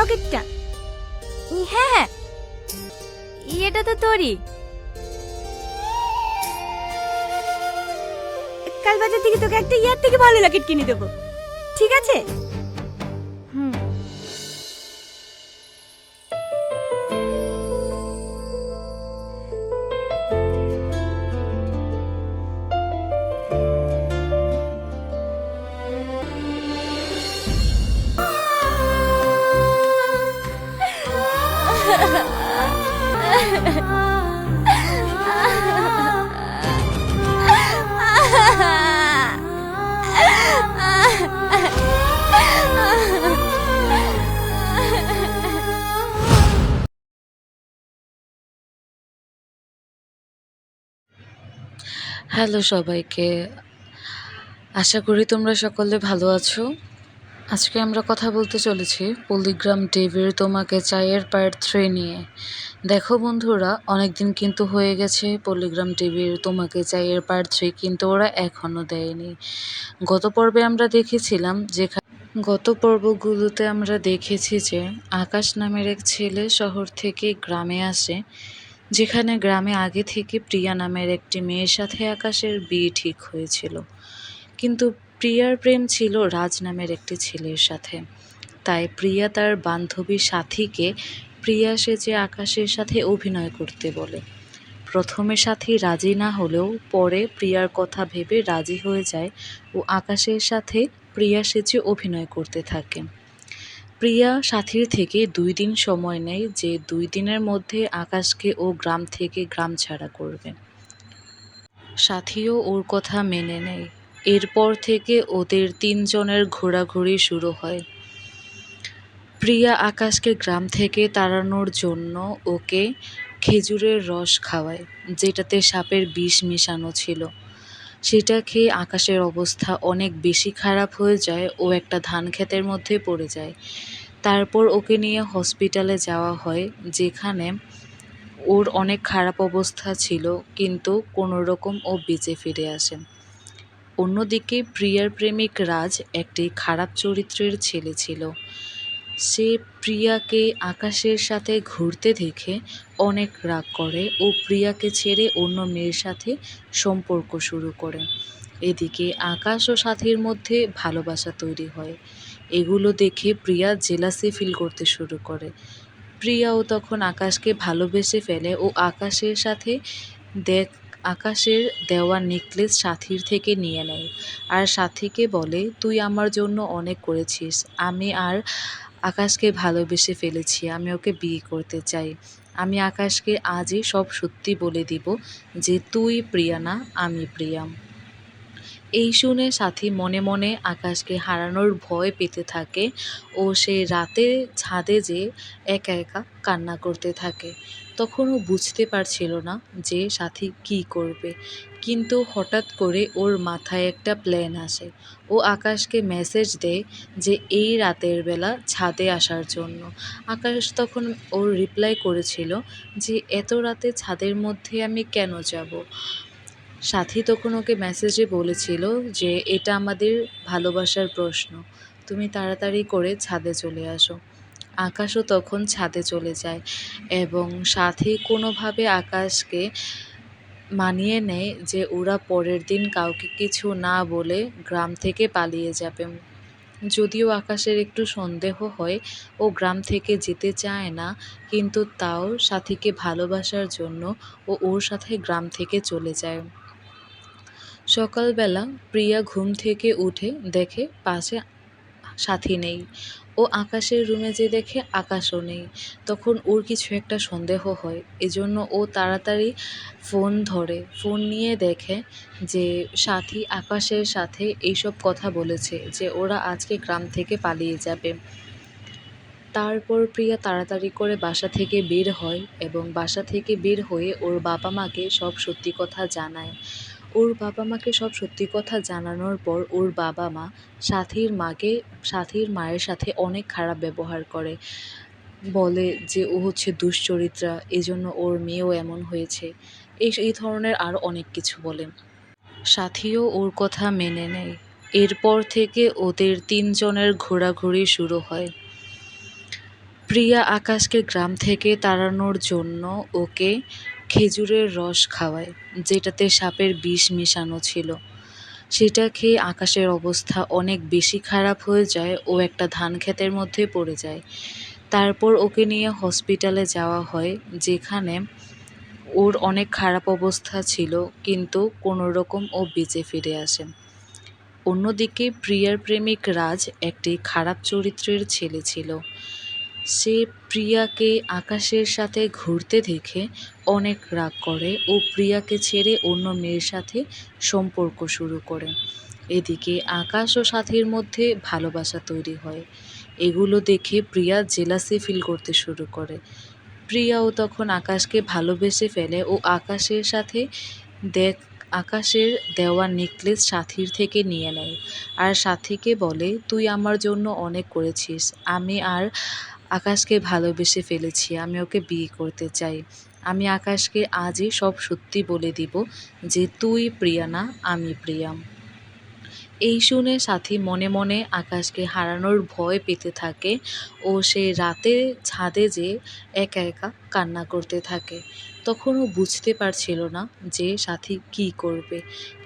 লকেটটা? হ্যাঁ হ্যাঁ, এটা তো তোরই। কাল বাজার থেকে তোকে একটা ইয়ার থেকে ভালো লকেট কিনে দেবো, ঠিক আছে? হুম। হ্যালো সবাইকে, আশা করি তোমরা সকলে ভালো আছো। আজকে আমরা কথা বলতে চলেছি পল্লিগ্রাম টিভির তোমাকে চাইয়ের পার্ট 3 নিয়ে। দেখো বন্ধুরা, অনেকদিন কিন্তু হয়ে গেছে পল্লিগ্রাম টিভির তোমাকে চাইয়ের পার্ট 3, কিন্তু ওরা এখনও দেয়নি। গত পর্বগুলোতে আমরা দেখেছি যে আকাশ নামের এক ছেলে শহর থেকে গ্রামে আসে, যেখানে গ্রামে আগে থেকে প্রিয়া নামের একটি মেয়ের সাথে আকাশের বিয়ে ঠিক হয়েছিল। কিন্তু প্রিয়ার প্রেম ছিল রাজ নামের একটি ছেলের সাথে। তাই প্রিয়া তার বান্ধবী সাথীকে প্রিয়া সেজে আকাশের সাথে অভিনয় করতে বলে। প্রথমে সাথী রাজি না হলেও পরে প্রিয়ার কথা ভেবে রাজি হয়ে যায় ও আকাশের সাথে প্রিয়া সেজে অভিনয় করতে থাকে। প্রিয়া সাথীর থেকে 2 দিন সময় নেয়, যে 2 দিনের মধ্যে আকাশকে ও গ্রাম থেকে গ্রাম ছাড়া করবে। সাথীও ওর কথা মেনে নেয়। এরপর থেকে ওদের 3 জনের ঘোরাঘুরি শুরু হয়। প্রিয়া আকাশকে গ্রাম থেকে তাড়ানোর জন্য ওকে খেজুরের রস খাওয়ায়, যেটাতে সাপের বিষ মেশানো ছিল। সেটা খেয়ে আকাশের অবস্থা অনেক বেশি খারাপ হয়ে যায়, ও একটা ধান ক্ষেতের মধ্যে পড়ে যায়। তারপর ওকে নিয়ে হসপিটালে যাওয়া হয়, যেখানে ওর অনেক খারাপ অবস্থা ছিল, কিন্তু কোনো রকম ও বেঁচে ফিরে আসে। অন্যদিকে প্রিয়ার প্রেমিক রাজ একটি খারাপ চরিত্রের ছেলে ছিল। সে প্রিয়াকে আকাশের সাথে ঘুরতে দেখে অনেক রাগ করে ও প্রিয়াকে ছেড়ে অন্য মেয়ের সাথে সম্পর্ক শুরু করে। এদিকে আকাশ ও সাথীর মধ্যে ভালোবাসা তৈরি হয়। এগুলো দেখে প্রিয়া জেলাসি ফিল করতে শুরু করে। প্রিয়াও তখন আকাশকে ভালোবেসে ফেলে ও আকাশের দেওয়া নেকলেস সাথীর থেকে নিয়ে নেয়, আর সাথীকে বলে, তুই আমার জন্য অনেক করেছিস, আমি আর আকাশকে ভালোবেসে ফেলেছি, আমি ওকে বিয়ে করতে চাই। আমি আকাশকে আজই সব সত্যি বলে দিব যে তুই প্রিয়া না, আমি প্রিয়া। এই শুনে সাথী মনে মনে আকাশকে হারানোর ভয় পেতে থাকে ও সে রাতে ছাদে যেয়ে একা একা কান্না করতে থাকে। তখন ও বুঝতে পারছিল না যে সাথী কী করবে, কিন্তু হঠাৎ করে ওর মাথায় একটা প্ল্যান আসে। ও আকাশকে মেসেজ দেয় যে এই রাতের বেলা ছাদে আসার জন্য। আকাশ তখন ওর রিপ্লাই করেছিল যে এত রাতে ছাদের মধ্যে আমি কেন যাব। সাথী তখন ওকে মেসেজে বলেছিল যে এটা আমাদের ভালোবাসার প্রশ্ন, তুমি তাড়াতাড়ি করে ছাদে চলে আসো। আকাশও তখন ছাদে চলে যায় এবং সাথী কোনোভাবে আকাশকে মানিয়ে নেয় যে ওরা পরের দিন কাউকে কিছু না বলে গ্রাম থেকে পালিয়ে যাবে। যদিও আকাশের একটু সন্দেহ হয়, ও গ্রাম থেকে যেতে চায় না, কিন্তু তাও সাথীকে ভালোবাসার জন্য ও ওর সাথে গ্রাম থেকে চলে যায়। সকালবেলা প্রিয়া ঘুম থেকে উঠে দেখে পাশে সাথী নেই। ও আকাশের রুমে যেয়ে দেখে আকাশও নেই। তখন ওর কিছু একটা সন্দেহ হয়, এজন্য ও তাড়াতাড়ি ফোন ধরে। ফোন নিয়ে দেখে যে সাথী আকাশের সাথে এইসব কথা বলেছে যে ওরা আজকে গ্রাম থেকে পালিয়ে যাবে। তারপর প্রিয়া তাড়াতাড়ি করে বাসা থেকে বের হয় এবং বাসা থেকে বের হয়ে ওর বাবা মাকে সব সত্যি কথা জানায়। ওর বাবা মাকে সব সত্যি কথা জানানোর পর ওর বাবা মা সাথীর মায়ের সাথে অনেক খারাপ ব্যবহার করে, বলে যে ও হচ্ছে দুশ্চরিত্রা, এজন্য ওর মেয়েও এমন হয়েছে। এই ধরনের আরও অনেক কিছু বলে। সাথীও ওর কথা মেনে নেয়। এরপর থেকে ওদের 3 জনের ঘোরাঘুরি শুরু হয়। প্রিয়া আকাশকে গ্রাম থেকে তাড়ানোর জন্য ওকে খেজুরের রস খাওয়ায়, যেটাতে সাপের বিষ মিশানো ছিল। সেটা খেয়ে আকাশের অবস্থা অনেক বেশি খারাপ হয়ে যায়, ও একটা ধানক্ষেতের মধ্যে পড়ে যায়। তারপর ওকে নিয়ে হসপিটালে যাওয়া হয়, যেখানে ওর অনেক খারাপ অবস্থা ছিল, কিন্তু কোনো রকম ও বেঁচে ফিরে আসে। অন্যদিকে প্রিয়ার প্রেমিক রাজ একটি খারাপ চরিত্রের ছেলে ছিল। সে প্রিয়াকে আকাশের সাথে ঘুরতে দেখে অনেক রাগ করে ও প্রিয়াকে ছেড়ে অন্য মেয়ের সাথে সম্পর্ক শুরু করে। এদিকে আকাশ ও সাথীর মধ্যে ভালোবাসা তৈরি হয়। এগুলো দেখে প্রিয়া জেলাসি ফিল করতে শুরু করে। প্রিয়াও তখন আকাশকে ভালোবেসে ফেলে ও আকাশের সাথে দেখ আকাশের দেওয়া নেকলেস সাথীর থেকে নিয়ে নেয়। আর সাথীকে বলে, তুই আমার জন্য অনেক করেছিস, আমি আর আকাশকে ভালোবেসে ফেলেছি, আমি ওকে বিয়ে করতে চাই। আমি আকাশকে আজই সব সত্যি বলে দিব যে তুই প্রিয়া না, আমি প্রিয়া। এই শুনে সাথী মনে মনে আকাশকে হারানোর ভয় পেতে থাকে ও সে রাতে ছাদে যেয়ে একা একা কান্না করতে থাকে। তখন ও বুঝতে পারছিল না যে সাথী কী করবে,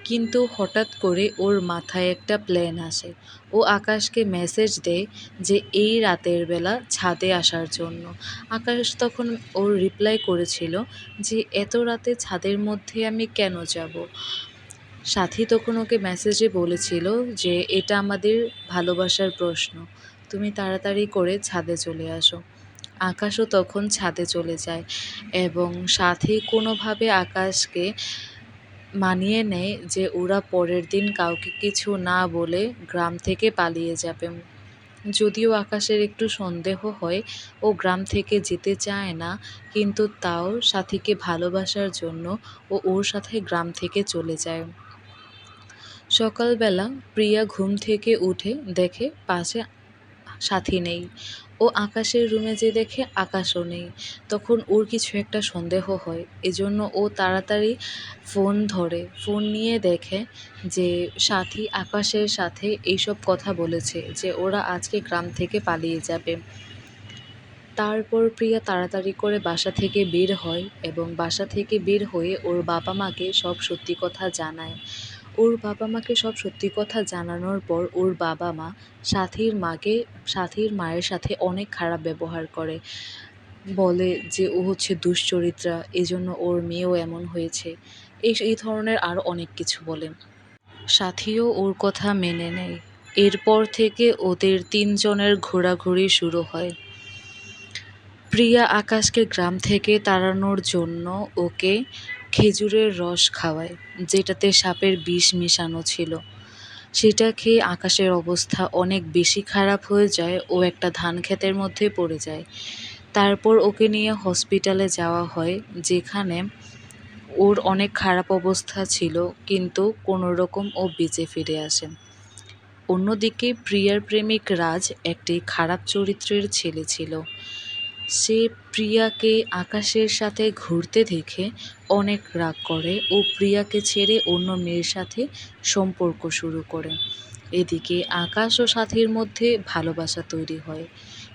কিন্তু হঠাৎ করে ওর মাথায় একটা প্ল্যান আসে। ও আকাশকে মেসেজ দেয় যে এই রাতের বেলা ছাদে আসার জন্য। আকাশ তখন ওর রিপ্লাই করেছিল যে এত রাতে ছাদের মধ্যে আমি কেন যাব। সাথী তখন ওকে মেসেজে বলেছিল যে এটা আমাদের ভালোবাসার প্রশ্ন, তুমি তাড়াতাড়ি করে ছাদে চলে আসো। আকাশও তখন ছাদে চলে যায় এবং সাথী কোনোভাবে আকাশকে মানিয়ে নেয় যে ওরা পরের দিন কাউকে কিছু না বলে গ্রাম থেকে পালিয়ে যাবে। যদিও আকাশের একটু সন্দেহ হয়, ও গ্রাম থেকে যেতে চায় না, কিন্তু তাও সাথীকে ভালোবাসার জন্য ও ওর সাথে গ্রাম থেকে চলে যায়। সকালবেলা প্রিয়া ঘুম থেকে উঠে দেখে পাশে সাথী নেই। ও আকাশের রুমে যেয়ে দেখে আকাশও নেই। তখন ওর কিছু একটা সন্দেহ হয়, এজন্য ও তাড়াতাড়ি ফোন ধরে। ফোন নিয়ে দেখে যে সাথী আকাশের সাথে এইসব কথা বলেছে যে ওরা আজকে গ্রাম থেকে পালিয়ে যাবে। তারপর প্রিয়া তাড়াতাড়ি করে বাসা থেকে বের হয় এবং বাসা থেকে বের হয়ে ওর বাবা মাকে সব সত্যি কথা জানায়। ওর বাবা মাকে সব সত্যি কথা জানানোর পর ওর বাবা মা সাথীর মায়ের সাথে অনেক খারাপ ব্যবহার করে। বলে যে ও হচ্ছে দুশ্চরিত্রা, এজন্য ওর মেয়েও এমন হয়েছে। এই ধরনের আরও অনেক কিছু বলে। সাথীও ওর কথা মেনে নেয়। এরপর থেকে ওদের তিনজনের ঘোরাঘুরি শুরু হয়। প্রিয়া আকাশকে গ্রাম থেকে তাড়ানোর জন্য ওকে খেজুরের রস খাওয়ায়, যেটাতে সাপের বিষ মিশানো ছিল। সেটা খেয়ে আকাশের অবস্থা অনেক বেশি খারাপ হয়ে যায়, ও একটা ধানক্ষেতের মধ্যে পড়ে যায়। তারপর ওকে নিয়ে হসপিটালে যাওয়া হয়, যেখানে ওর অনেক খারাপ অবস্থা ছিল, কিন্তু কোনো রকম ও বেঁচে ফিরে আসে। অন্যদিকে প্রিয়ার প্রেমিক রাজ একটি খারাপ চরিত্রের ছেলে ছিল। সে প্রিয়াকে আকাশের সাথে ঘুরতে দেখে অনেক রাগ করে ও প্রিয়াকে ছেড়ে অন্য মেয়ের সাথে সম্পর্ক শুরু করে। এদিকে আকাশ ও সাথীর মধ্যে ভালোবাসা তৈরি হয়।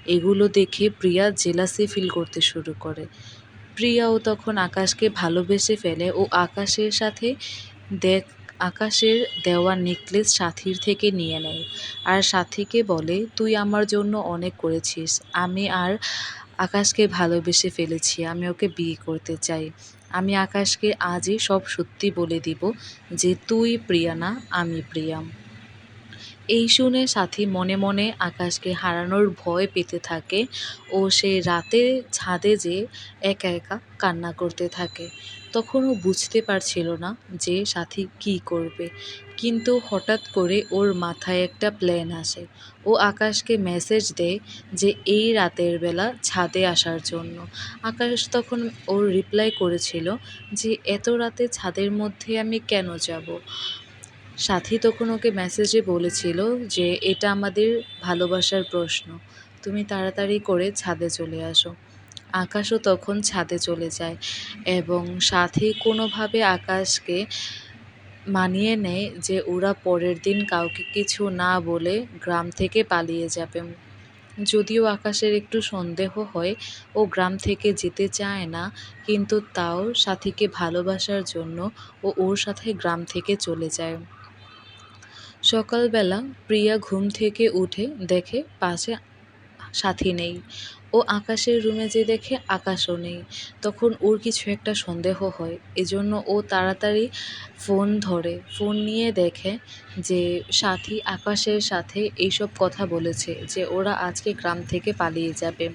এগুলো দেখে প্রিয়া জেলাসি ফিল করতে শুরু করে। প্রিয়াও তখন আকাশকে ভালোবেসে ফেলে ও আকাশের সাথে দেখ আকাশের দেওয়া নেকলেস সাথীর থেকে নিয়ে নেয়। আর সাথীকে বলে, তুই আমার জন্য অনেক করেছিস, আমি আর আকাশকে ভালোবেসে ফেলেছি, আমি ওকে বিয়ে করতে চাই। আমি আকাশকে আজই সব সত্যি বলে দিব যে তুই প্রিয়া না, আমি প্রিয়া। এই শুনে সাথী মনে মনে আকাশকে হারানোর ভয় পেতে থাকে ও সে রাতে ছাদে যেয়ে একা একা কান্না করতে থাকে। তখন ও বুঝতে পারছিল না যে সাথী কী করবে, কিন্তু হঠাৎ করে ওর মাথায় একটা প্ল্যান আসে। ও আকাশকে মেসেজ দেয় যে এই রাতের বেলা ছাদে আসার জন্য। আকাশ তখন ওর রিপ্লাই করেছিল যে এত রাতে ছাদের মধ্যে আমি কেন যাব। সাথী তখন ওকে মেসেজে বলেছিল যে এটা আমাদের ভালোবাসার প্রশ্ন, তুমি তাড়াতাড়ি করে ছাদে চলে আসো। আকাশও তখন ছাদে চলে যায় এবং সাথী কোনোভাবে আকাশকে মানিয়ে নেয় যে ওরা পরের দিন কাউকে কিছু না বলে গ্রাম থেকে পালিয়ে যাবে। যদিও আকাশের একটু সন্দেহ হয় ও গ্রাম থেকে যেতে চায় না, কিন্তু তাও সাথীকে ভালোবাসার জন্য ও ওর সাথে গ্রাম থেকে চলে যায়। সকালবেলা প্রিয়া ঘুম থেকে উঠে দেখে পাশে সাথী নেই। ও আকাশের রুমে যেয়ে দেখে আকাশও নেই। তখন ওর কিছু একটা সন্দেহ হয়। এজন্য ও তাড়াতাড়ি ফোন ধরে। ফোন নিয়ে দেখে যে সাথী আকাশের সাথে এইসব কথা বলেছে যে ওরা আজকে গ্রাম থেকে পালিয়ে যাবে।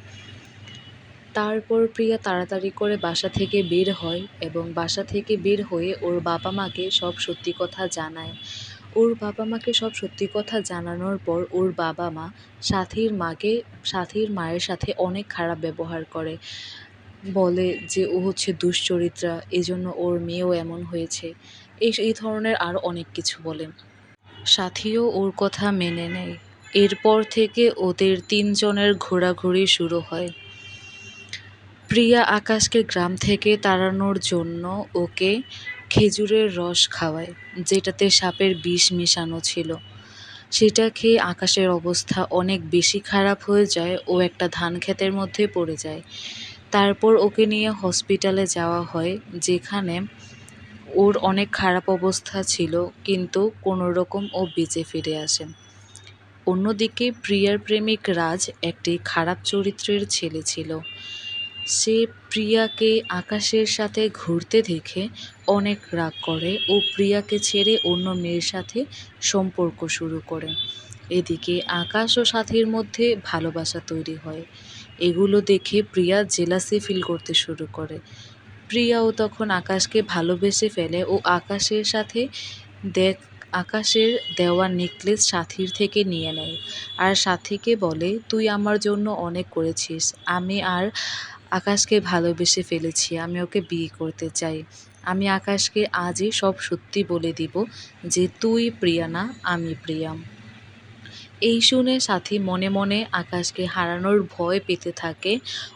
তারপর প্রিয়া তাড়াতাড়ি করে বাসা থেকে বের হয় এবং বাসা থেকে বের হয়ে ওর বাবা-মাকে সব সত্যি কথা জানায়। ওর বাবা-মাকে সব সত্যি কথা জানানোর পর ওর বাবা-মা সাথীর মায়ের সাথে অনেক খারাপ ব্যবহার করে। বলে যে ও হচ্ছে দুশ্চরিত্রা, এজন্য ওর মেয়েও এমন হয়েছে। এই ধরনের আরও অনেক কিছু বলে। সাথীও ওর কথা মেনে নেয়। এরপর থেকে ওদের ৩ জনের ঘোরাঘুরি শুরু হয়। প্রিয়া আকাশকে গ্রাম থেকে তাড়ানোর জন্য ওকে খেজুরের রস খাওয়ায়, যেটাতে সাপের বিষ মিশানো ছিল। সেটা খেয়ে আকাশের অবস্থা অনেক বেশি খারাপ হয়ে যায়, ও একটা ধান ক্ষেতের মধ্যে পড়ে যায়। তারপর ওকে নিয়ে হসপিটালে যাওয়া হয়, যেখানে ওর অনেক খারাপ অবস্থা ছিল, কিন্তু কোনোরকম ও বেঁচে ফিরে আসে। অন্যদিকে প্রিয়ার প্রেমিক রাজ একটি খারাপ চরিত্রের ছেলে ছিল। সে প্রিয়াকে আকাশের সাথে ঘুরতে দেখে অনেক রাগ করে ও প্রিয়াকে ছেড়ে অন্য মেয়ের সাথে সম্পর্ক শুরু করে। এদিকে আকাশ ও সাথীর মধ্যে ভালোবাসা তৈরি হয়। এগুলো দেখে প্রিয়া জেলাসি ফিল করতে শুরু করে। প্রিয়াও তখন আকাশকে ভালোবেসে ফেলে ও দেখ আকাশের দেওয়া নেকলেস সাথীর থেকে নিয়ে নেয়। আর সাথীকে বলে, তুই আমার জন্য অনেক করেছিস, আমি আর আকাশকে ভালোবেসে ফেলেছি, আমি ওকে বিয়ে করতে চাই। আমি আকাশকে আজই সব সত্যি বলে দিব যে তুই প্রিয়া না, আমি প্রিয়া। এই শুনে সাথী মনে মনে আকাশকে হারানোর ভয় পেতে থাকে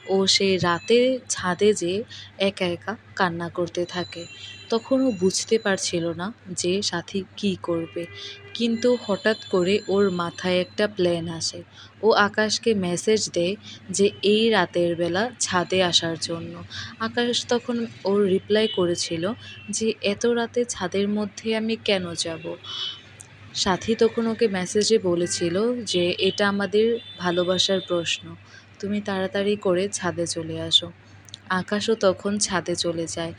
ও সে রাতে ছাদে যেয়ে একা একা কান্না করতে থাকে। তখন ও বুঝতে পারছিল না যে সাথী কী করবে, কিন্তু হঠাৎ করে ওর মাথায় একটা প্ল্যান আসে। ও আকাশকে মেসেজ দেয় যে এই রাতের বেলা ছাদে আসার জন্য। আকাশ তখন ওর রিপ্লাই করেছিল যে এত রাতে ছাদের মধ্যে আমি কেন যাব। সাথী তখন ওকে মেসেজে বলেছিল যে এটা আমাদের ভালোবাসার প্রশ্ন, তুমি তাড়াতাড়ি করে ছাদে চলে আসো। আকাশও তখন ছাদে চলে যায়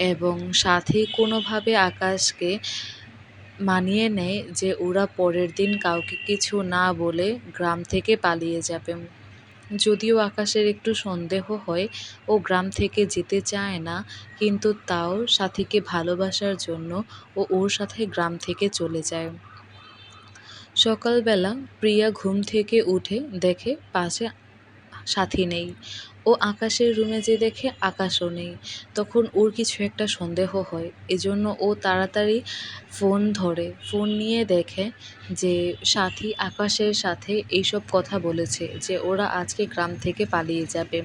এবং সাথী কোনোভাবে আকাশকে মানিয়ে নেয় যে ওরা পরের দিন কাউকে কিছু না বলে গ্রাম থেকে পালিয়ে যাবে। যদিও আকাশের একটু সন্দেহ হয় ও গ্রাম থেকে যেতে চায় না, কিন্তু তাও সাথীকে ভালোবাসার জন্য ও ওর সাথে গ্রাম থেকে চলে যায়। সকালবেলা প্রিয়া ঘুম থেকে উঠে দেখে পাশে সাথী নেই। ও আকাশের রুমে যেয়ে দেখে আকাশও নেই। তখন ওর কিছু একটা সন্দেহ হয়। এজন্য ও তাড়াতাড়ি ফোন ধরে। ফোন নিয়ে দেখে যে সাথী আকাশের সাথে এইসব কথা বলেছে যে ওরা আজকে গ্রাম থেকে পালিয়ে যাবে।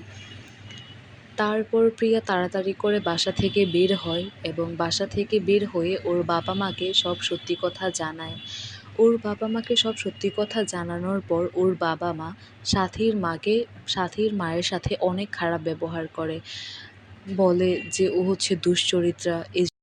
তারপর প্রিয়া তাড়াতাড়ি করে বাসা থেকে বের হয় এবং বাসা থেকে বের হয়ে ওর বাবা-মাকে সব সত্যি কথা জানায়। ওর বাবা-মাকে সব সত্যি কথা জানানোর পর ওর বাবা-মা সাথীর মায়ের সাথে অনেক খারাপ ব্যবহার করে। বলে যে ও হচ্ছে দুশ্চরিত্রা।